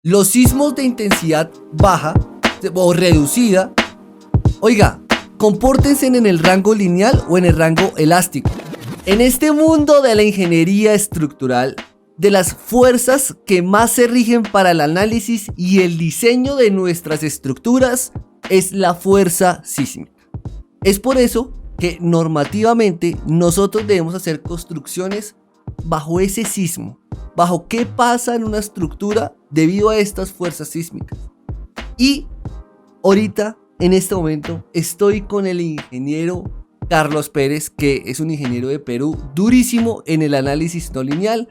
Los sismos de intensidad baja o reducida, oiga, compórtense en el rango lineal o en el rango elástico. En este mundo de la ingeniería estructural, de las fuerzas que más se rigen para el análisis y el diseño de nuestras estructuras es la fuerza sísmica. Es por eso que normativamente nosotros debemos hacer construcciones bajo ese sismo, bajo qué pasa en una estructura debido a estas fuerzas sísmicas. Y ahorita, en este momento, estoy con el ingeniero Carlos Pérez, que es un ingeniero de Perú, durísimo en el análisis no lineal,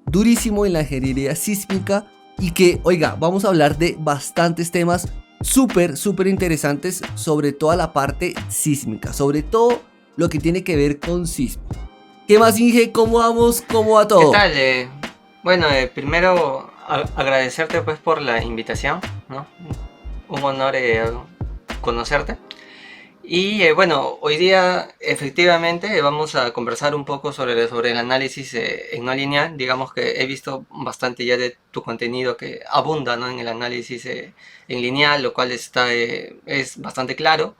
durísimo en la ingeniería sísmica y que, oiga, vamos a hablar de bastantes temas súper interesantes sobre toda la parte sísmica, sobre todo lo que tiene que ver con sismo. ¿Qué más, Inge? ¿Cómo vamos? ¿Cómo va todo? ¿Qué tal? Bueno, primero agradecerte pues por la invitación, ¿no? Un honor conocerte. Y bueno, hoy día efectivamente vamos a conversar un poco sobre el análisis en no lineal. Digamos que he visto bastante ya de tu contenido que abunda, ¿no?, en el análisis en lineal, lo cual es bastante claro.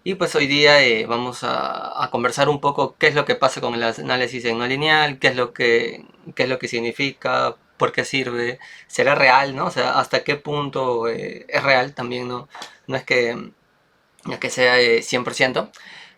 Y pues hoy día vamos a conversar un poco qué es lo que pasa con el análisis en no lineal, qué es lo que significa, por qué sirve, será real, ¿no? O sea, hasta qué punto es real también, ¿no? No es que sea 100%,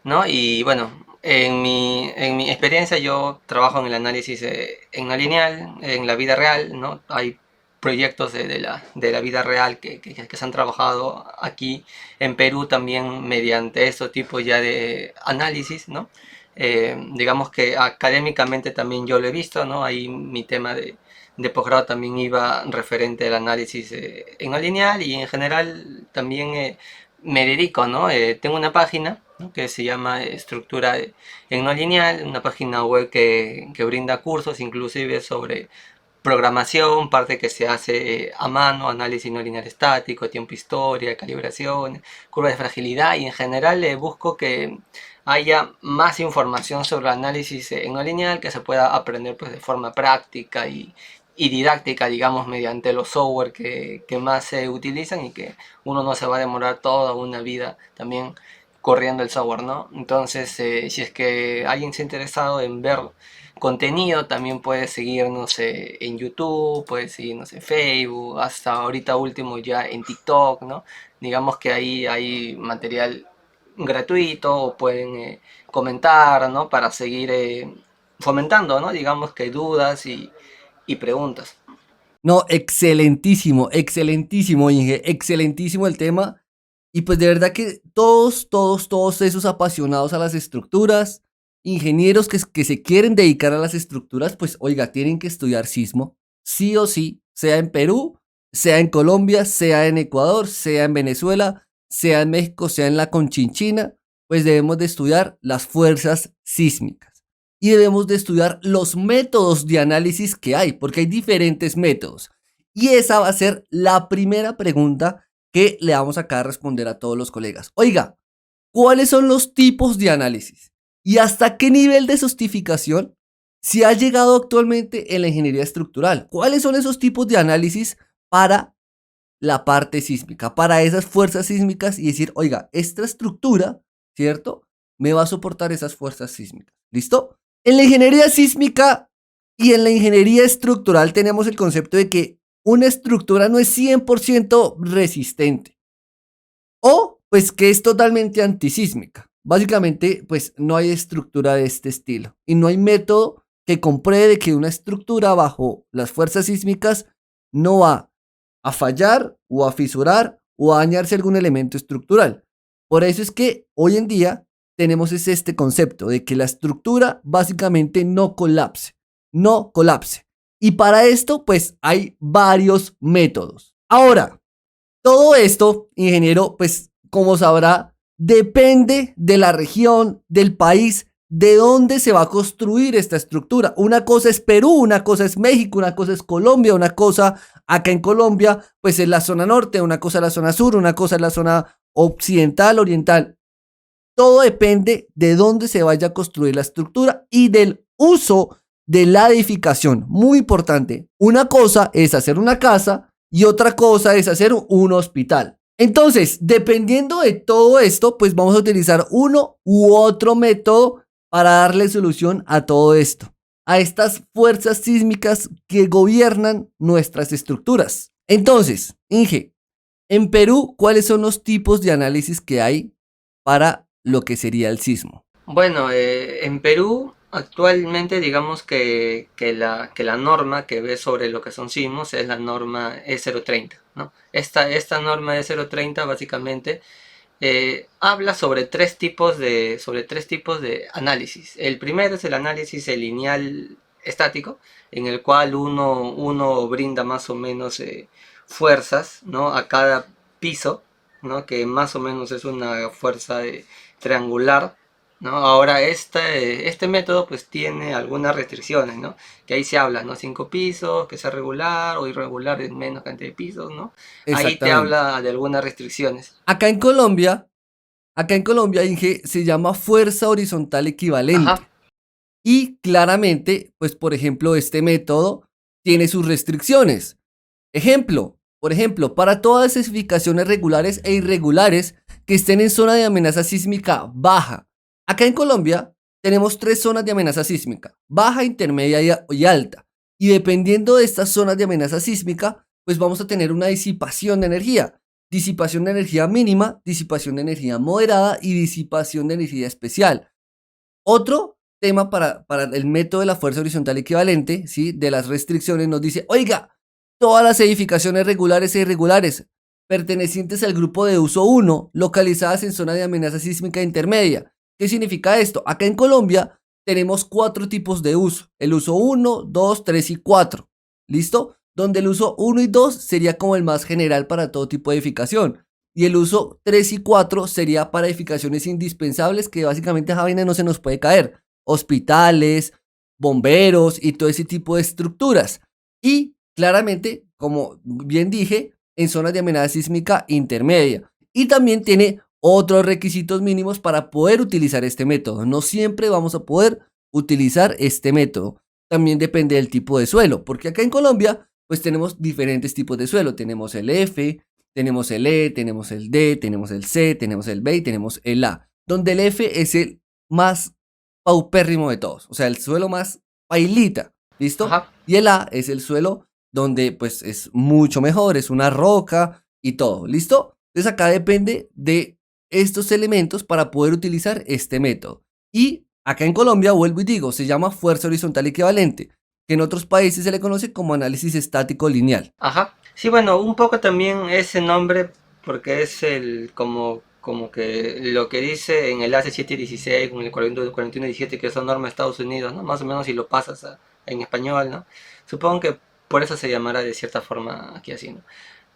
¿no? Y bueno, en mi experiencia yo trabajo en el análisis en no lineal, en la vida real, ¿no? Hay proyectos de la vida real que se han trabajado aquí en Perú también mediante estos tipos ya de análisis, ¿no? Digamos que académicamente también yo lo he visto, ¿no? Ahí mi tema de posgrado también iba referente al análisis en no lineal y en general también me dedico, ¿no? Tengo una página, ¿no?, que se llama Estructura en no lineal, una página web que brinda cursos inclusive sobre programación, parte que se hace a mano, análisis no lineal estático, tiempo historia, calibración, curva de fragilidad, y en general busco que haya más información sobre el análisis en no lineal que se pueda aprender pues de forma práctica y didáctica, digamos, mediante los software que más se utilizan y que uno no se va a demorar toda una vida también corriendo el software, ¿no? Entonces, si es que alguien se ha interesado en ver contenido, también puede seguirnos en YouTube, puede seguirnos en Facebook, hasta ahorita último ya en TikTok, ¿no? Digamos que ahí hay material gratuito, o pueden comentar, ¿no?, para seguir fomentando, ¿no?, digamos que dudas y preguntas. No, excelentísimo, Inge, excelentísimo el tema. Y pues de verdad que todos esos apasionados a las estructuras, ingenieros que se quieren dedicar a las estructuras, pues oiga, tienen que estudiar sismo, sí o sí, sea en Perú, sea en Colombia, sea en Ecuador, sea en Venezuela, sea en México, sea en la Conchinchina, pues debemos de estudiar las fuerzas sísmicas. Y debemos de estudiar los métodos de análisis que hay, porque hay diferentes métodos. Y esa va a ser la primera pregunta que le vamos acá a responder a todos los colegas. Oiga, ¿cuáles son los tipos de análisis? ¿Y hasta qué nivel de sofisticación se ha llegado actualmente en la ingeniería estructural? ¿Cuáles son esos tipos de análisis para la parte sísmica, para esas fuerzas sísmicas y decir, oiga, esta estructura, ¿cierto?, me va a soportar esas fuerzas sísmicas. ¿Listo? En la ingeniería sísmica y en la ingeniería estructural tenemos el concepto de que una estructura no es 100% resistente o pues que es totalmente antisísmica. Básicamente, pues no hay estructura de este estilo y no hay método que compruebe que una estructura bajo las fuerzas sísmicas no va a fallar o a fisurar o a dañarse algún elemento estructural. Por eso es que hoy en día tenemos este concepto de que la estructura básicamente no colapse. Y para esto, pues hay varios métodos. Ahora, todo esto, ingeniero, pues como sabrá, depende de la región, del país, de dónde se va a construir esta estructura. Una cosa es Perú, una cosa es México, una cosa es Colombia, una cosa acá en Colombia, pues es la zona norte, una cosa es la zona sur, una cosa es la zona occidental, oriental. Todo depende de dónde se vaya a construir la estructura y del uso de la edificación. Muy importante. Una cosa es hacer una casa y otra cosa es hacer un hospital. Entonces, dependiendo de todo esto, pues vamos a utilizar uno u otro método para darle solución a todo esto, a estas fuerzas sísmicas que gobiernan nuestras estructuras. Entonces, Inge, en Perú, ¿cuáles son los tipos de análisis que hay para lo que sería el sismo? Bueno, en Perú actualmente digamos que la norma que ve sobre lo que son sismos es la norma E030, ¿no? Esta norma E030 básicamente habla sobre tres tipos de análisis. El primero es el análisis lineal estático, en el cual uno brinda más o menos fuerzas, ¿no? A cada piso, ¿no? Que más o menos es una fuerza triangular, ¿no? Ahora este método pues tiene algunas restricciones, ¿no? Que ahí se habla, ¿no? 5 pisos, que sea regular o irregular en menos cantidad de pisos, ¿no? Ahí te Exactamente. habla de algunas restricciones. Acá en Colombia, Inge, se llama fuerza horizontal Ajá. equivalente. Y claramente, pues por ejemplo, este método tiene sus restricciones. Por ejemplo, para todas las edificaciones regulares e irregulares que estén en zona de amenaza sísmica baja. Acá en Colombia tenemos tres zonas de amenaza sísmica, baja, intermedia y alta. Y dependiendo de estas zonas de amenaza sísmica, pues vamos a tener una disipación de energía. Disipación de energía mínima, disipación de energía moderada y disipación de energía especial. Otro tema para el método de la fuerza horizontal equivalente, ¿sí? De las restricciones, nos dice, oiga, todas las edificaciones regulares e irregulares pertenecientes al grupo de uso 1, localizadas en zona de amenaza sísmica intermedia. ¿Qué significa esto? Acá en Colombia tenemos 4 tipos de uso, el uso 1, 2, 3 y 4, ¿listo? Donde el uso 1 y 2 sería como el más general para todo tipo de edificación. Y el uso 3 y 4 sería para edificaciones indispensables que básicamente esa vaina no se nos puede caer. Hospitales, bomberos y todo ese tipo de estructuras. Y claramente, como bien dije, en zonas de amenaza sísmica intermedia. Y también tiene otros requisitos mínimos para poder utilizar este método. No siempre vamos a poder utilizar este método. También depende del tipo de suelo, porque acá en Colombia pues tenemos diferentes tipos de suelo. Tenemos el F, tenemos el E, tenemos el D, tenemos el C, tenemos el B y tenemos el A, donde el F es el más paupérrimo de todos, o sea, el suelo más pailita, ¿listo? Ajá. Y el A es el suelo donde pues es mucho mejor, es una roca y todo, ¿listo? Entonces acá depende de estos elementos para poder utilizar este método. Y acá en Colombia, vuelvo y digo, se llama fuerza horizontal equivalente, que en otros países se le conoce como análisis estático lineal. Ajá. Sí, bueno, un poco también ese nombre, porque es como que lo que dice en el AC716, con el 4117, que son normas de Estados Unidos, ¿no? Más o menos si lo pasas en español, ¿no? Supongo que por eso se llamará de cierta forma aquí así, ¿no?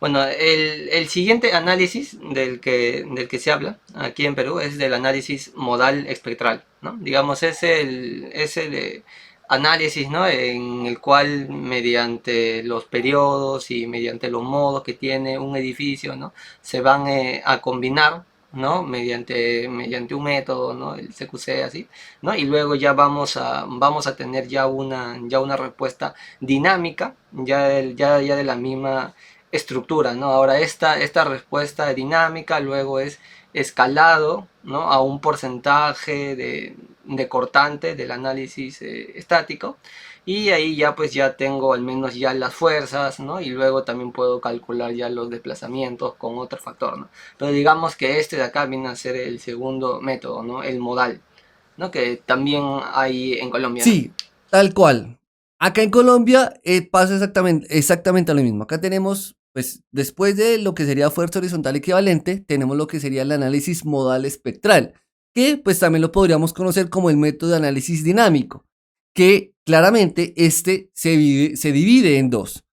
Bueno, el siguiente análisis del que se habla aquí en Perú es del análisis modal espectral, ¿no? Digamos, es el análisis, ¿no? En el cual mediante los periodos y mediante los modos que tiene un edificio, ¿no? Se van a combinar, ¿no? Mediante un método, ¿no? El CQC así, ¿no? Y luego ya vamos a tener ya una respuesta dinámica, ya de la misma estructura, ¿no? Ahora esta respuesta dinámica luego es escalado, ¿no? A un porcentaje de cortante del análisis estático, y ahí ya pues ya tengo al menos ya las fuerzas, ¿no? Y luego también puedo calcular ya los desplazamientos con otro factor, ¿no? Pero digamos que este de acá viene a ser el segundo método, ¿no? El modal, ¿no? Que también hay en Colombia, ¿no? Sí, tal cual. Acá en Colombia pasa exactamente lo mismo. Acá tenemos, pues, después de lo que sería fuerza horizontal equivalente, tenemos lo que sería el análisis modal espectral, que pues también lo podríamos conocer como el método de análisis dinámico, que claramente este se divide en dos,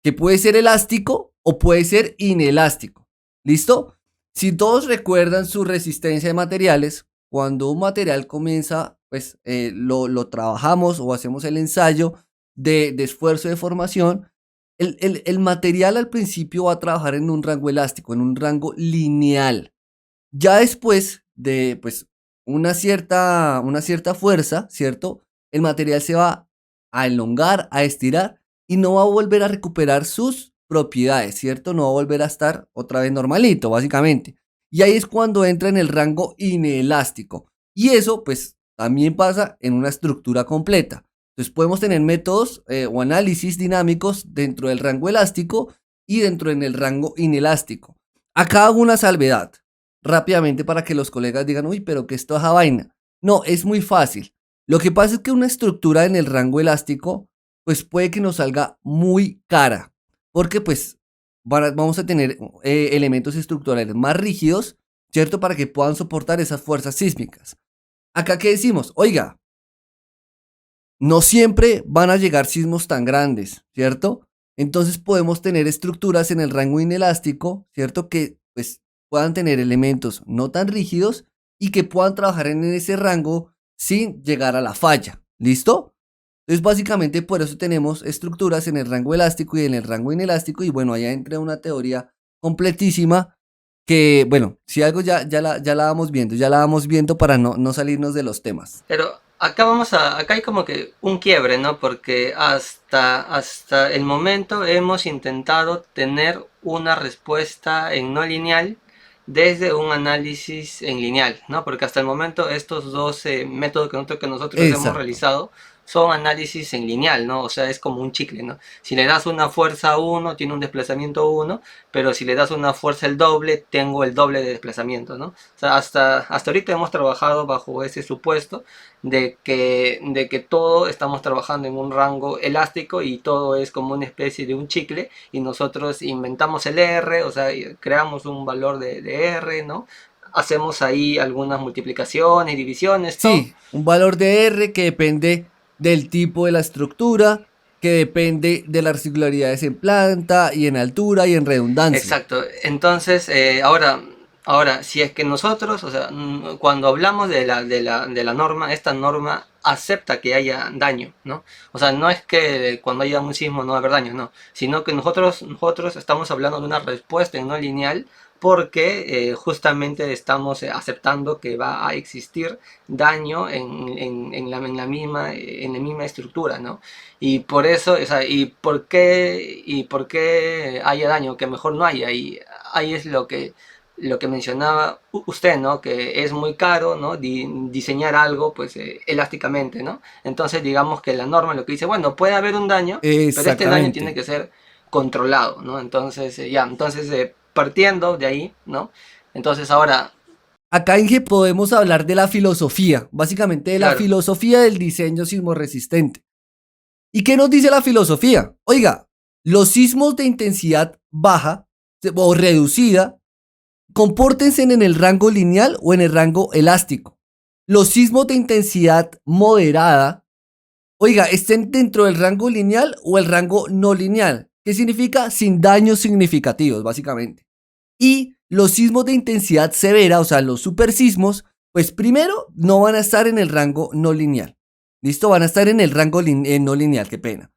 que puede ser elástico o puede ser inelástico. ¿Listo? Si todos recuerdan su resistencia de materiales, cuando un material comienza, pues lo trabajamos o hacemos el ensayo de esfuerzo de formación, el material al principio va a trabajar en un rango elástico, en un rango lineal. Ya después de pues una cierta fuerza, ¿cierto? El material se va a elongar, a estirar y no va a volver a recuperar sus propiedades, ¿cierto? No va a volver a estar otra vez normalito, básicamente. Y ahí es cuando entra en el rango inelástico. Y eso, pues, también pasa en una estructura completa. Entonces, podemos tener métodos o análisis dinámicos dentro del rango elástico y dentro en el rango inelástico. Acá hago una salvedad rápidamente para que los colegas digan, uy, pero ¿qué es toda esa vaina? No, es muy fácil. Lo que pasa es que una estructura en el rango elástico, pues puede que nos salga muy cara, porque pues vamos a tener elementos estructurales más rígidos, ¿cierto? Para que puedan soportar esas fuerzas sísmicas. Acá, ¿qué decimos? Oiga, no siempre van a llegar sismos tan grandes, ¿cierto? Entonces podemos tener estructuras en el rango inelástico, ¿cierto? Que pues puedan tener elementos no tan rígidos y que puedan trabajar en ese rango sin llegar a la falla. ¿Listo? Entonces básicamente por eso tenemos estructuras en el rango elástico y en el rango inelástico y bueno, allá entra una teoría completísima que, bueno, si algo ya la vamos viendo, ya la vamos viendo para no salirnos de los temas. Pero acá hay como que un quiebre, ¿no? Porque hasta el momento hemos intentado tener una respuesta en no lineal desde un análisis en lineal, ¿no? Porque hasta el momento estos dos métodos que nosotros hemos Exacto. realizado son análisis en lineal, ¿no? O sea, es como un chicle, ¿no? Si le das una fuerza a uno, tiene un desplazamiento 1, pero si le das una fuerza el doble, tengo el doble de desplazamiento, ¿no? O sea, hasta ahorita hemos trabajado bajo ese supuesto de que todo estamos trabajando en un rango elástico y todo es como una especie de un chicle y nosotros inventamos el R, o sea, creamos un valor de R, ¿no? Hacemos ahí algunas multiplicaciones, divisiones, todo. Sí, un valor de R que depende del tipo de la estructura, que depende de las regularidades en planta y en altura y en redundancia. Exacto. Entonces, ahora, si es que nosotros, o sea, cuando hablamos de la norma, esta norma acepta que haya daño, ¿no? O sea, no es que cuando haya un sismo no va a haber daño, no, sino que nosotros estamos hablando de una respuesta en no lineal porque justamente estamos aceptando que va a existir daño en la misma estructura, ¿no? Y por eso, o sea, ¿y por qué haya daño? Que mejor no haya. Y ahí es lo que mencionaba usted, ¿no? Que es muy caro, ¿no? Diseñar algo, pues, elásticamente, ¿no? Entonces, digamos que la norma lo que dice, bueno, puede haber un daño, pero este daño tiene Exactamente. que ser controlado, ¿no? Entonces, partiendo de ahí, ¿no? Entonces, ahora, Acá, Inge, podemos hablar de la filosofía, básicamente de la claro, filosofía del diseño sismorresistente. ¿Y qué nos dice la filosofía? Oiga, los sismos de intensidad baja o reducida, compórtense en el rango lineal o en el rango elástico. Los sismos de intensidad moderada, oiga, estén dentro del rango lineal o el rango no lineal. ¿Qué significa? Sin daños significativos, básicamente. Y los sismos de intensidad severa, o sea, los supersismos, pues primero no van a estar en el rango no lineal. ¿Listo? Van a estar en el rango no lineal, qué pena.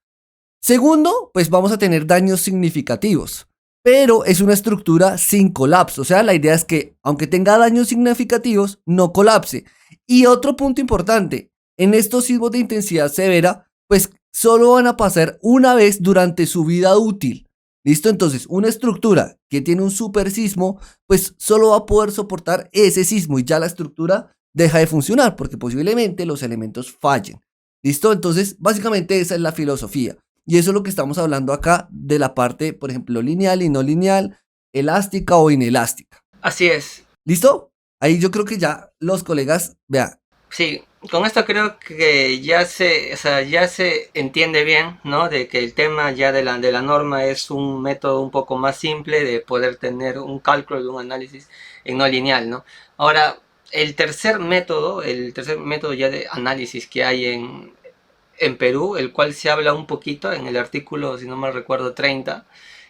Segundo, pues vamos a tener daños significativos, pero es una estructura sin colapso. O sea, la idea es que aunque tenga daños significativos, no colapse. Y otro punto importante, en estos sismos de intensidad severa, pues solo van a pasar una vez durante su vida útil. ¿Listo? Entonces, una estructura que tiene un super sismo, pues solo va a poder soportar ese sismo y ya la estructura deja de funcionar porque posiblemente los elementos fallen. ¿Listo? Entonces, básicamente esa es la filosofía. Y eso es lo que estamos hablando acá de la parte, por ejemplo, lineal y no lineal, elástica o inelástica. así es. ¿Listo? Ahí yo creo que ya los colegas, vea, Sí, con esto creo que ya se entiende bien, ¿no? De que el tema ya de la norma es un método un poco más simple de poder tener un cálculo y un análisis en no lineal, ¿no? Ahora, el tercer método ya de análisis que hay en Perú, el cual se habla un poquito en el artículo, si no mal recuerdo, 30,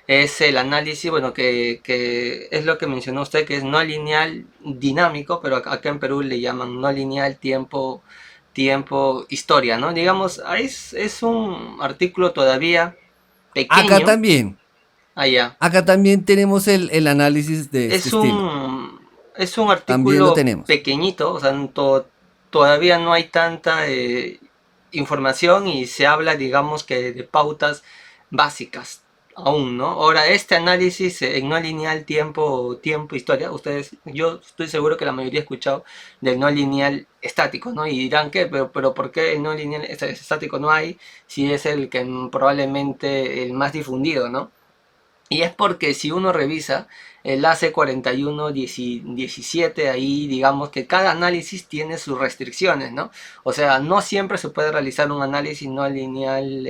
es el análisis, bueno, que es lo que mencionó usted, que es no lineal dinámico, pero acá en Perú le llaman no lineal tiempo, historia, ¿no? Digamos, es un artículo todavía acá pequeño, también, allá. acá también tenemos el análisis de este Es estilo. un También lo artículo tenemos. pequeñito, o sea, todavía no hay tanta información y se habla, digamos, que de pautas básicas. aún, ¿no? Ahora, este análisis en no lineal tiempo, historia, yo estoy seguro que la mayoría ha escuchado del no lineal estático, ¿no? Y dirán que, pero ¿por qué el no lineal estático no hay si es el que probablemente el más difundido, ¿no? Y es porque si uno revisa el AC4117, ahí digamos que cada análisis tiene sus restricciones, ¿no? O sea, no siempre se puede realizar un análisis no lineal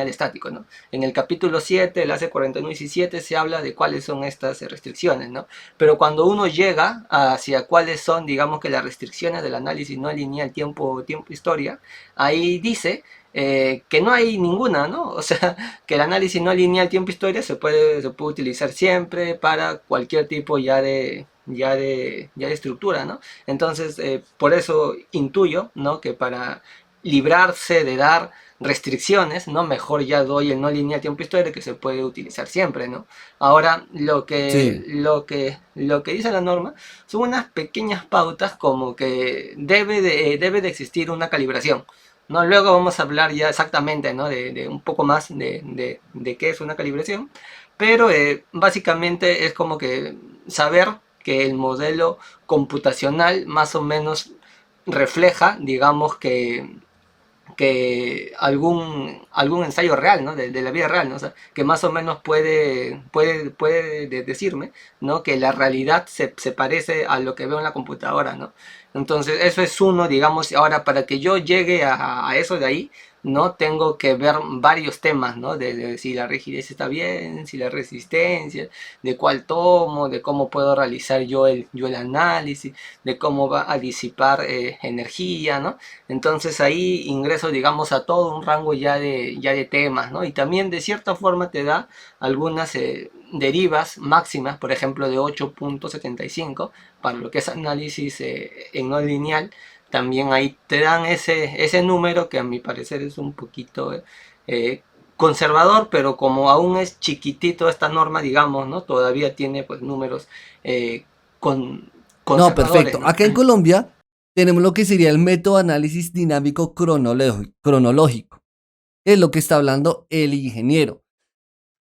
estático, ¿no? En el capítulo 7, el AC4117, se habla de cuáles son estas restricciones, ¿no? Pero cuando uno llega hacia cuáles son, digamos que las restricciones del análisis no lineal tiempo-historia, ahí dice que no hay ninguna, ¿no? O sea, que el análisis no lineal tiempo-historia se puede utilizar siempre para cualquier tipo ya de estructura, ¿no? Entonces, por eso intuyo, ¿no? Que para librarse de dar restricciones, ¿no? Mejor ya doy el no lineal tiempo-historia que se puede utilizar siempre, ¿no? Ahora, Sí, lo que dice la norma son unas pequeñas pautas como que debe de existir una calibración. ¿No? Luego vamos a hablar ya exactamente, ¿no? De un poco más de qué es una calibración, pero básicamente es como que saber que el modelo computacional más o menos refleja, digamos que algún ensayo real, ¿no? De la vida real, ¿no? O sea, que más o menos puede decirme, ¿no? Que la realidad se parece a lo que veo en la computadora, ¿no? Entonces, eso es uno, digamos, ahora para que yo llegue a eso de ahí, ¿no? Tengo que ver varios temas, ¿no? De si la rigidez está bien, si la resistencia, de cuál tomo, de cómo puedo realizar yo el análisis, de cómo va a disipar energía, ¿no? Entonces ahí ingreso, digamos, a todo un rango ya de temas, ¿no? Y también de cierta forma te da algunas derivas máximas, por ejemplo, de 8.75 para lo que es análisis en no lineal. También ahí te dan ese número que a mi parecer es un poquito conservador, pero como aún es chiquitito esta norma, digamos, ¿no? Todavía tiene pues números eh, con, no, conservadores, perfecto. ¿no? Acá en Colombia tenemos lo que sería el método de análisis dinámico cronológico. Es lo que está hablando el ingeniero.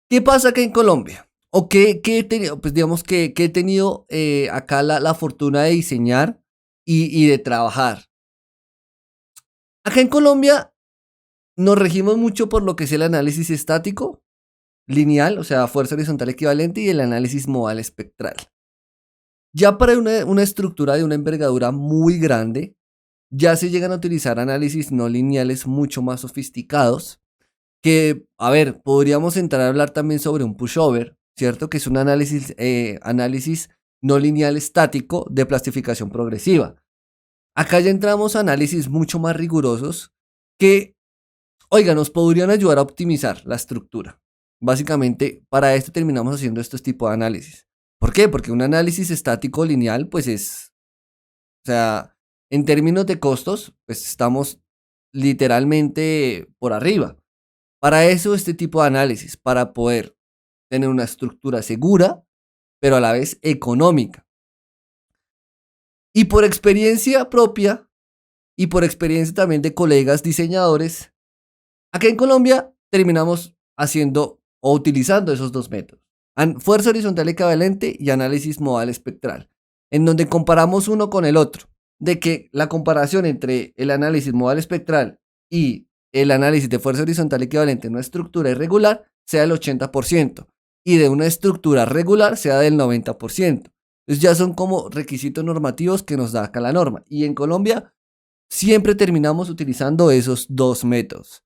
¿Qué pasa acá en Colombia? O qué he tenido, pues digamos que he tenido acá la fortuna de diseñar y de trabajar. Acá en Colombia nos regimos mucho por lo que es el análisis estático, lineal, o sea, fuerza horizontal equivalente, y el análisis modal espectral. Ya para una estructura de una envergadura muy grande, ya se llegan a utilizar análisis no lineales mucho más sofisticados, que, a ver, podríamos entrar a hablar también sobre un pushover, ¿cierto? Que es un análisis no lineal estático de plastificación progresiva. Acá ya entramos a análisis mucho más rigurosos que, oiga, nos podrían ayudar a optimizar la estructura. Básicamente, para esto terminamos haciendo estos tipos de análisis. ¿Por qué? Porque un análisis estático lineal, pues es, o sea, en términos de costos, pues estamos literalmente por arriba. Para eso, este tipo de análisis, para poder tener una estructura segura, pero a la vez económica. Y por experiencia propia y por experiencia también de colegas diseñadores, acá en Colombia terminamos haciendo o utilizando esos dos métodos. Fuerza horizontal equivalente y análisis modal espectral, en donde comparamos uno con el otro. De que la comparación entre el análisis modal espectral y el análisis de fuerza horizontal equivalente en una estructura irregular sea del 80% y de una estructura regular sea del 90%. Entonces ya son como requisitos normativos que nos da acá la norma. Y en Colombia siempre terminamos utilizando esos dos métodos.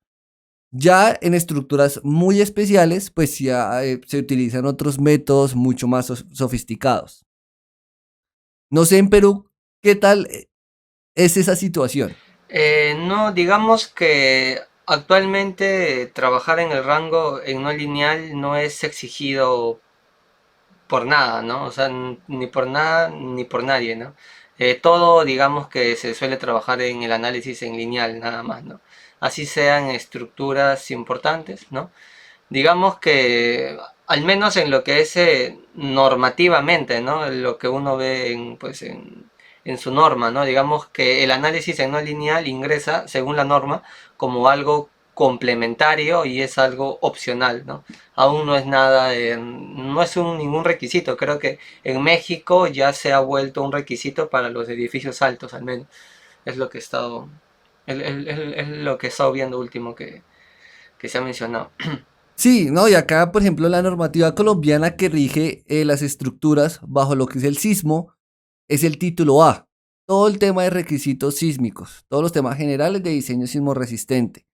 Ya en estructuras muy especiales, pues ya se utilizan otros métodos mucho más sofisticados. No sé en Perú qué tal es esa situación. No, digamos que actualmente trabajar en el rango en no lineal no es exigido por nada, ¿no? O sea, ni por nada ni por nadie, ¿no? Todo, digamos que se suele trabajar en el análisis en lineal, nada más, ¿no? Así sean estructuras importantes, ¿no? Digamos que al menos en lo que es normativamente, ¿no? Lo que uno ve en su norma, ¿no? Digamos que el análisis en no lineal ingresa, según la norma, como algo complementario y es algo opcional, ¿no? Aún no es nada, no es ningún requisito. Creo que en México ya se ha vuelto un requisito para los edificios altos, al menos. Es lo que he estado, es lo que he estado viendo último que se ha mencionado. Sí, no, y acá, por ejemplo, la normativa colombiana que rige las estructuras bajo lo que es el sismo es el título A. Todo el tema de requisitos sísmicos, todos los temas generales de diseño sismo resistente.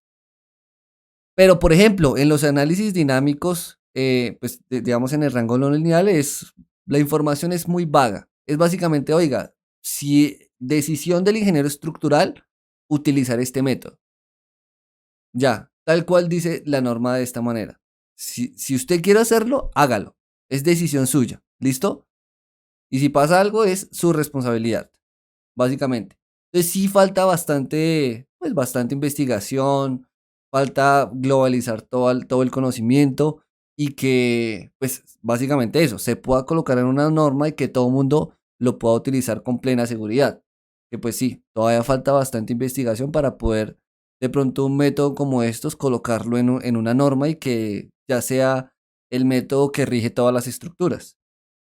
Pero, por ejemplo, en los análisis dinámicos, pues digamos en el rango no lineal, la información es muy vaga. Es básicamente, oiga, si decisión del ingeniero estructural, utilizar este método. Ya, tal cual dice la norma de esta manera. Si usted quiere hacerlo, hágalo. Es decisión suya. ¿Listo? Y si pasa algo, es su responsabilidad, básicamente. Entonces sí falta bastante, pues bastante investigación, falta globalizar todo el conocimiento y que, pues básicamente eso, se pueda colocar en una norma y que todo el mundo lo pueda utilizar con plena seguridad. Que pues sí, todavía falta bastante investigación para poder de pronto un método como estos colocarlo en una norma y que ya sea el método que rige todas las estructuras.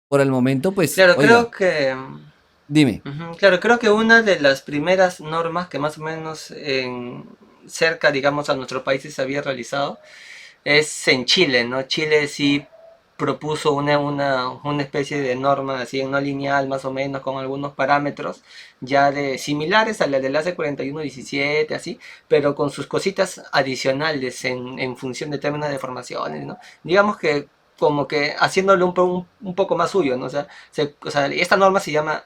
Por el momento, pues, Claro, creo oiga, que dime. claro, creo que una de las primeras normas que más o menos cerca, digamos, a nuestro país se había realizado es en Chile, ¿no? Chile sí propuso una especie de norma así en no lineal, más o menos, con algunos parámetros ya de similares a la del ACE 4117, así, pero con sus cositas adicionales en función de términos de formaciones, ¿no? Digamos que como que haciéndolo un poco más suyo, ¿no? O sea, esta norma se llama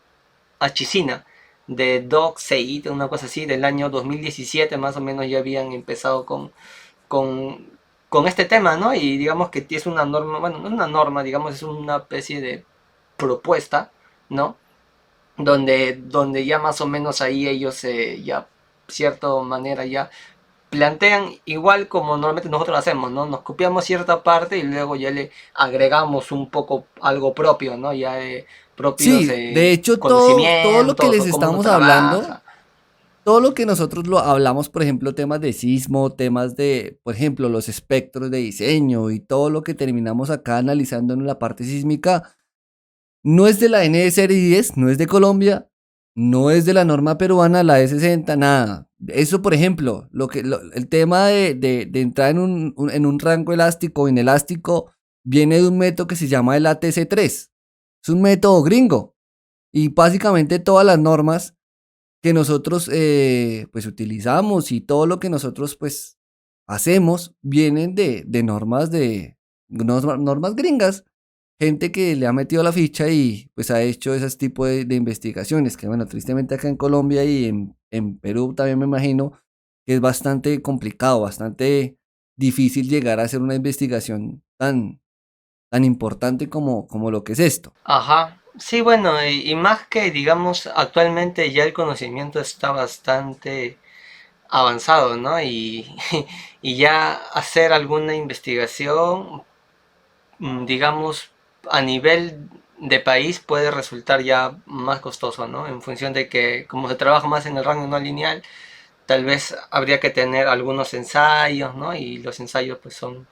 Achicina de Doc Seid, una cosa así, del año 2017 más o menos ya habían empezado con, con este tema, ¿no? Y digamos que es una norma, bueno, no es una norma, digamos, es una especie de propuesta, ¿no? Donde ya más o menos ahí ellos ya, cierta manera, ya plantean igual como normalmente nosotros lo hacemos, ¿no? Nos copiamos cierta parte y luego ya le agregamos un poco algo propio, ¿no? Ya propios Sí, de hecho, todo lo que conocimientos les o cómo uno estamos hablando, trabaja. todo lo que nosotros lo hablamos, por ejemplo, temas de sismo, temas de, por ejemplo, los espectros de diseño y todo lo que terminamos acá analizando en la parte sísmica, no es de la NSR 10, no es de Colombia, no es de la norma peruana, la E60, nada. Eso, por ejemplo, el tema de entrar en un rango elástico o inelástico viene de un método que se llama el ATC3. Es un método gringo. Y básicamente todas las normas que nosotros pues utilizamos y todo lo que nosotros pues hacemos vienen de normas gringas. Gente que le ha metido la ficha y pues ha hecho ese tipo de investigaciones, que bueno, tristemente acá en Colombia y en Perú también me imagino que es bastante complicado, bastante difícil llegar a hacer una investigación tan importante como lo que es esto. Ajá. Sí, bueno, y más que digamos, actualmente ya el conocimiento está bastante avanzado, ¿no? Y ya hacer alguna investigación, digamos, a nivel de país puede resultar ya más costoso, ¿no? En función de que como se trabaja más en el rango no lineal, tal vez habría que tener algunos ensayos, ¿no? Y los ensayos pues son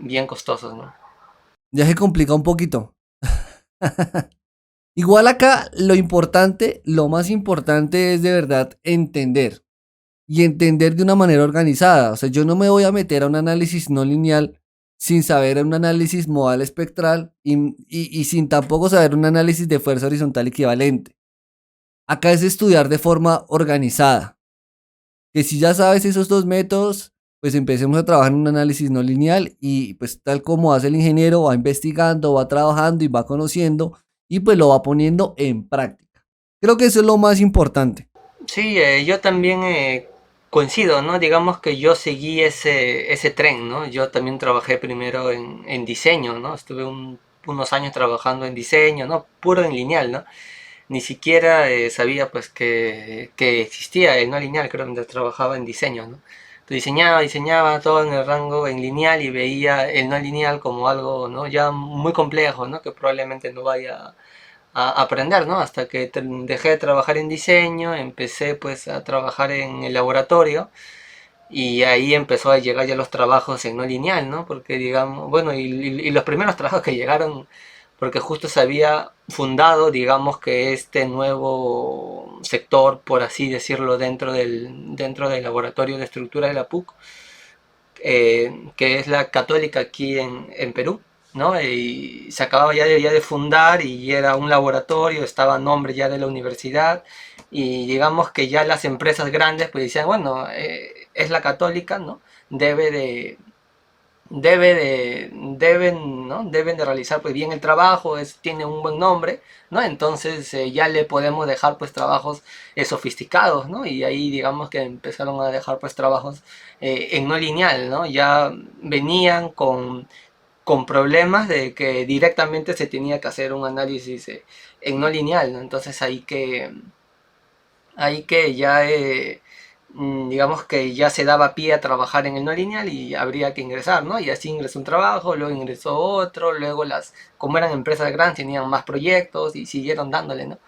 bien costosos, ¿no? Ya se complica un poquito. Igual acá lo importante, lo más importante es de verdad entender y entender de una manera organizada. O sea, yo no me voy a meter a un análisis no lineal sin saber un análisis modal espectral y sin tampoco saber un análisis de fuerza horizontal equivalente. Acá es estudiar de forma organizada. Que si ya sabes esos dos métodos, pues empecemos a trabajar en un análisis no lineal y pues tal como hace el ingeniero, va investigando, va trabajando y va conociendo y pues lo va poniendo en práctica. Creo que eso es lo más importante. Sí, yo también coincido, ¿no? Digamos que yo seguí ese tren, ¿no? Yo también trabajé primero en diseño, ¿no? Estuve unos años trabajando en diseño, ¿no? Puro en lineal, ¿no? Ni siquiera sabía pues que existía el no lineal, creo, donde trabajaba en diseño, ¿no? Entonces diseñaba todo en el rango en lineal y veía el no lineal como algo, ¿no? Ya muy complejo, ¿no? Que probablemente no vaya a aprender, ¿no? Hasta que dejé de trabajar en diseño, empecé pues a trabajar en el laboratorio y ahí empezó a llegar ya los trabajos en no lineal, ¿no? Porque digamos, bueno, y los primeros trabajos que llegaron, porque justo se había fundado, digamos que este nuevo sector, por así decirlo, dentro del laboratorio de estructura de la PUC, que es la católica aquí en Perú, ¿no? Y se acababa ya de fundar y era un laboratorio, estaba a nombre ya de la universidad y digamos que ya las empresas grandes pues decían, bueno, es la católica, ¿no? Debe de, deben de realizar pues bien el trabajo, tiene un buen nombre, ¿no? Entonces ya le podemos dejar pues trabajos sofisticados, ¿no? Y ahí digamos que empezaron a dejar pues trabajos en no lineal, ¿no? Ya venían con problemas de que directamente se tenía que hacer un análisis en no lineal, ¿no? Entonces ahí que ya digamos que ya se daba pie a trabajar en el no lineal y habría que ingresar, ¿no? Y así ingresó un trabajo, luego ingresó otro, luego como eran empresas grandes, tenían más proyectos y siguieron dándole, ¿no?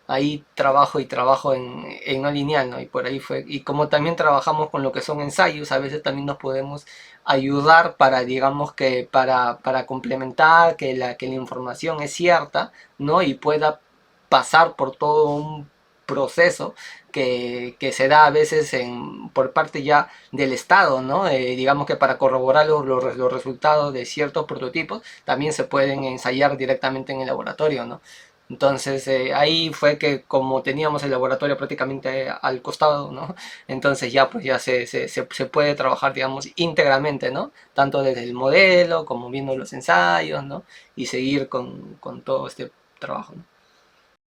Ahí trabajo y trabajo en no lineal, ¿no? Y por ahí fue. Y como también trabajamos con lo que son ensayos, a veces también nos podemos ayudar para, digamos que, para complementar que la información es cierta, ¿no? Y pueda pasar por todo un proceso que se da a veces por parte ya del Estado, ¿no? Digamos que para corroborar los resultados de ciertos prototipos también se pueden ensayar directamente en el laboratorio, ¿no? Entonces ahí fue que como teníamos el laboratorio prácticamente al costado, ¿no? Entonces ya pues ya se puede trabajar, digamos, íntegramente, ¿no? Tanto desde el modelo como viendo los ensayos, ¿no? Y seguir con todo este trabajo, ¿no?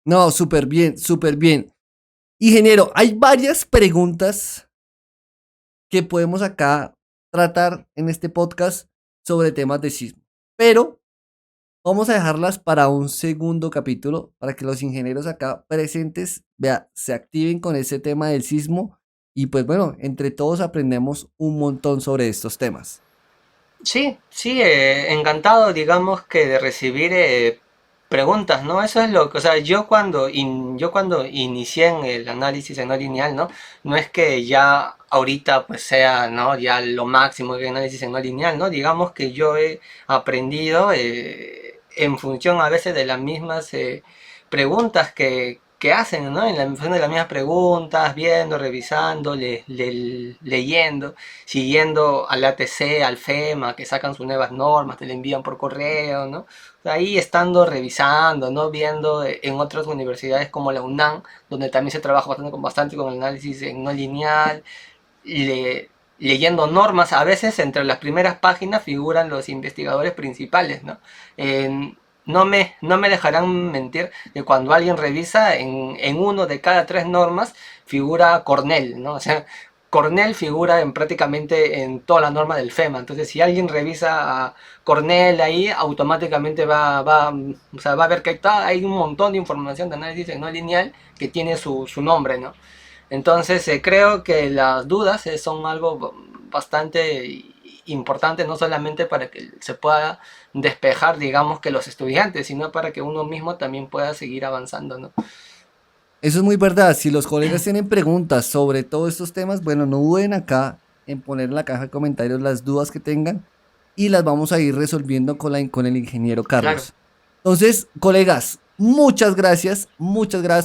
No, súper bien, súper bien. Ingeniero, hay varias preguntas que podemos acá tratar en este podcast sobre temas de sismo, pero vamos a dejarlas para un segundo capítulo para que los ingenieros acá presentes, vea, se activen con ese tema del sismo y pues bueno, entre todos aprendemos un montón sobre estos temas. Sí, sí, encantado, digamos que de recibir preguntas, ¿no? Eso es lo que, o sea, yo cuando inicié en el análisis en no lineal, ¿no? No es que ya ahorita pues sea, ¿no? Ya lo máximo de análisis en no lineal, ¿no? Digamos que yo he aprendido en función a veces de las mismas preguntas que hacen, ¿no? En función de las mismas preguntas, viendo, revisando, leyendo, siguiendo al ATC, al FEMA, que sacan sus nuevas normas, te le envían por correo, ¿no? Ahí estando revisando, ¿no? Viendo en otras universidades como la UNAM, donde también se trabaja bastante con el análisis en no lineal, leyendo normas, a veces entre las primeras páginas figuran los investigadores principales, ¿no? No me dejarán mentir que cuando alguien revisa en uno de cada tres normas figura Cornell, ¿no? O sea, Cornell figura prácticamente en toda la norma del FEMA. Entonces, si alguien revisa a Cornell ahí, automáticamente o sea, va a ver que hay un montón de información de análisis no lineal que tiene su nombre, ¿no? Entonces, creo que las dudas son algo bastante importante, no solamente para que se pueda despejar, digamos, que los estudiantes, sino para que uno mismo también pueda seguir avanzando, ¿no? Eso es muy verdad. Si los colegas tienen preguntas sobre todos estos temas, bueno, no duden acá en poner en la caja de comentarios las dudas que tengan y las vamos a ir resolviendo con el ingeniero Claro. Carlos. Entonces, colegas, muchas gracias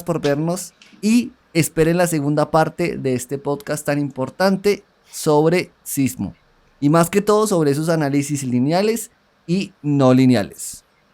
por vernos y esperen la segunda parte de este podcast tan importante sobre sismo y más que todo sobre sus análisis lineales y no lineales.